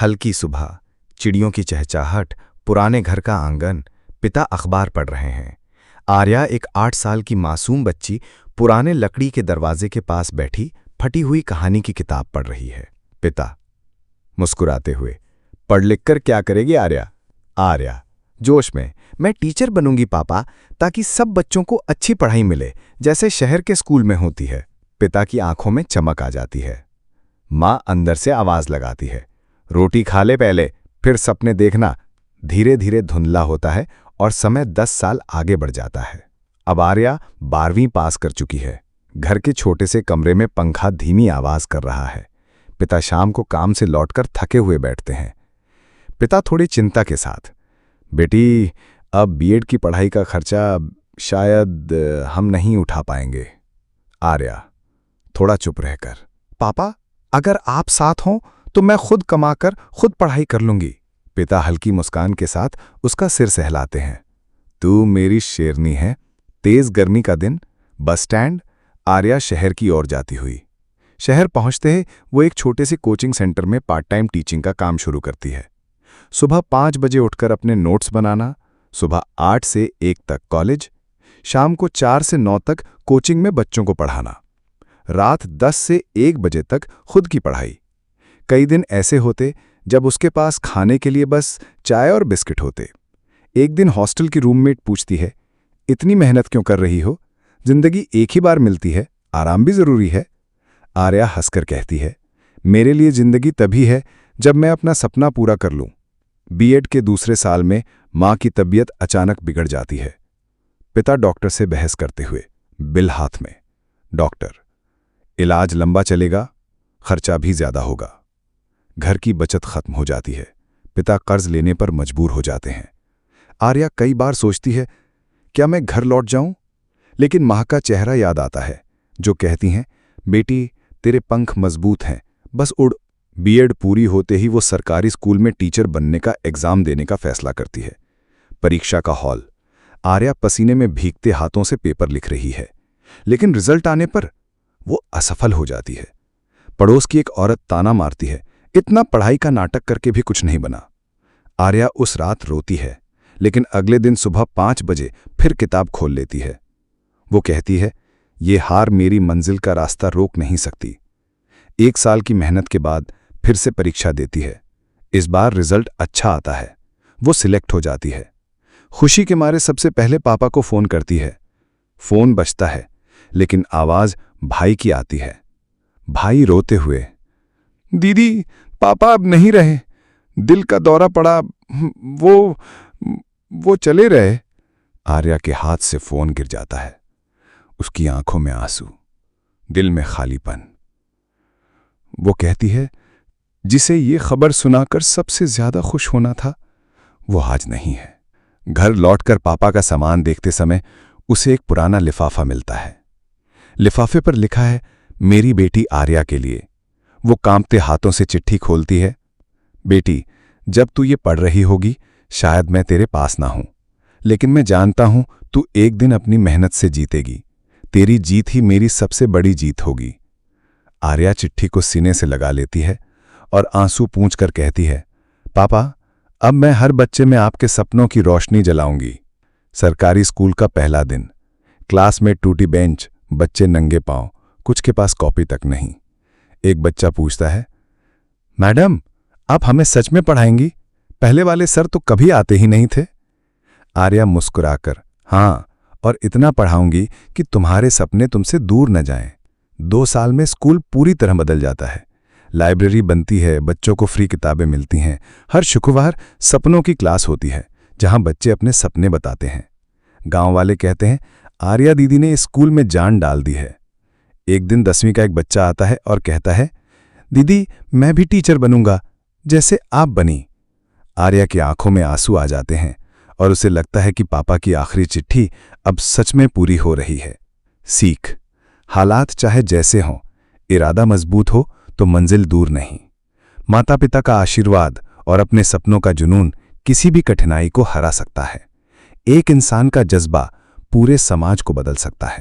हल्की सुबह, चिड़ियों की चहचहाहट, पुराने घर का आंगन। पिता अखबार पढ़ रहे हैं। आर्या, एक 8 साल की मासूम बच्ची, पुराने लकड़ी के दरवाजे के पास बैठी फटी हुई कहानी की किताब पढ़ रही है। पिता मुस्कुराते हुए, पढ़ लिख कर क्या करेगी आर्या? आर्या जोश में, मैं टीचर बनूंगी पापा, ताकि सब बच्चों को अच्छी पढ़ाई मिले, जैसे शहर के स्कूल में होती है। पिता की आंखों में चमक आ जाती है। मां अंदर से आवाज लगाती है, रोटी खा ले पहले, फिर सपने देखना। धीरे धीरे धुंधला होता है और समय 10 साल आगे बढ़ जाता है। अब आर्या 12वीं पास कर चुकी है। घर के छोटे से कमरे में पंखा धीमी आवाज कर रहा है। पिता शाम को काम से लौटकर थके हुए बैठते हैं। पिता थोड़ी चिंता के साथ, बेटी, अब बीएड की पढ़ाई का खर्चा शायद हम नहीं उठा पाएंगे। आर्या थोड़ा चुप रहकर, पापा, अगर आप साथ हों तो मैं खुद कमाकर खुद पढ़ाई कर लूंगी। पिता हल्की मुस्कान के साथ उसका सिर सहलाते हैं। तू मेरी शेरनी है। तेज गर्मी का दिन, बस स्टैंड। आर्या शहर की ओर जाती हुई। शहर पहुंचते ही वो एक छोटे से कोचिंग सेंटर में पार्ट टाइम टीचिंग का काम शुरू करती है। सुबह 5 बजे उठकर अपने नोट्स बनाना, सुबह 8 से 1 तक कॉलेज, शाम को 4 से 9 तक कोचिंग में बच्चों को पढ़ाना, रात 10 से 1 बजे तक खुद की पढ़ाई। कई दिन ऐसे होते जब उसके पास खाने के लिए बस चाय और बिस्किट होते। एक दिन हॉस्टल की रूममेट पूछती है, इतनी मेहनत क्यों कर रही हो? जिंदगी एक ही बार मिलती है, आराम भी जरूरी है। आर्या हंसकर कहती है, मेरे लिए जिंदगी तभी है जब मैं अपना सपना पूरा कर लूं। बीएड के दूसरे साल में मां की तबीयत अचानक बिगड़ जाती है। पिता डॉक्टर से बहस करते हुए, बिल हाथ में। डॉक्टर, इलाज लंबा चलेगा, खर्चा भी ज्यादा होगा। घर की बचत खत्म हो जाती है। पिता कर्ज लेने पर मजबूर हो जाते हैं। आर्या कई बार सोचती है, क्या मैं घर लौट जाऊं? लेकिन मां का चेहरा याद आता है, जो कहती हैं, बेटी, तेरे पंख मजबूत हैं, बस उड़। बीएड पूरी होते ही वो सरकारी स्कूल में टीचर बनने का एग्जाम देने का फैसला करती है। परीक्षा का हॉल। आर्या पसीने में भीगते हाथों से पेपर लिख रही है, लेकिन रिजल्ट आने पर वो असफल हो जाती है। पड़ोस की एक औरत ताना मारती है, इतना पढ़ाई का नाटक करके भी कुछ नहीं बना। आर्या उस रात रोती है, लेकिन अगले दिन सुबह 5 बजे फिर किताब खोल लेती है। वो कहती है, ये हार मेरी मंजिल का रास्ता रोक नहीं सकती। 1 साल की मेहनत के बाद फिर से परीक्षा देती है। इस बार रिजल्ट अच्छा आता है। वो सिलेक्ट हो जाती है। खुशी के मारे सबसे पहले पापा को फोन करती है। फोन बजता है, लेकिन आवाज भाई की आती है। भाई रोते हुए, दीदी, पापा अब नहीं रहे, दिल का दौरा पड़ा, वो चले रहे। आर्या के हाथ से फोन गिर जाता है। उसकी आंखों में आंसू, दिल में खालीपन। वो कहती है, जिसे ये खबर सुनाकर सबसे ज्यादा खुश होना था, वो आज नहीं है। घर लौटकर पापा का सामान देखते समय उसे एक पुराना लिफाफा मिलता है। लिफाफे पर लिखा है, मेरी बेटी आर्या के लिए। वो कांपते हाथों से चिट्ठी खोलती है, बेटी, जब तू ये पढ़ रही होगी शायद मैं तेरे पास ना हूं, लेकिन मैं जानता हूं तू एक दिन अपनी मेहनत से जीतेगी। तेरी जीत ही मेरी सबसे बड़ी जीत होगी। आर्या चिट्ठी को सीने से लगा लेती है और आंसू पूंछकर कहती है, पापा, अब मैं हर बच्चे में आपके सपनों की रोशनी जलाऊंगी। सरकारी स्कूल का पहला दिन। क्लास में टूटी बेंच, बच्चे नंगे पांव, कुछ के पास कॉपी तक नहीं। एक बच्चा पूछता है, मैडम, आप हमें सच में पढ़ाएंगी? पहले वाले सर तो कभी आते ही नहीं थे। आर्या मुस्कुराकर, हाँ, और इतना पढ़ाऊंगी कि तुम्हारे सपने तुमसे दूर न जाएं। 2 साल में स्कूल पूरी तरह बदल जाता है। लाइब्रेरी बनती है, बच्चों को फ्री किताबें मिलती हैं। हर शुक्रवार सपनों की क्लास होती है, जहां बच्चे अपने सपने बताते हैं। गांव वाले कहते हैं, आर्या दीदी ने स्कूल में जान डाल दी है। एक दिन 10वीं का एक बच्चा आता है और कहता है, दीदी, मैं भी टीचर बनूंगा, जैसे आप बनी। आर्या की आंखों में आंसू आ जाते हैं और उसे लगता है कि पापा की आखिरी चिट्ठी अब सच में पूरी हो रही है। सीख, हालात चाहे जैसे हों, इरादा मजबूत हो तो मंजिल दूर नहीं। माता पिता का आशीर्वाद और अपने सपनों का जुनून किसी भी कठिनाई को हरा सकता है। एक इंसान का जज्बा पूरे समाज को बदल सकता है।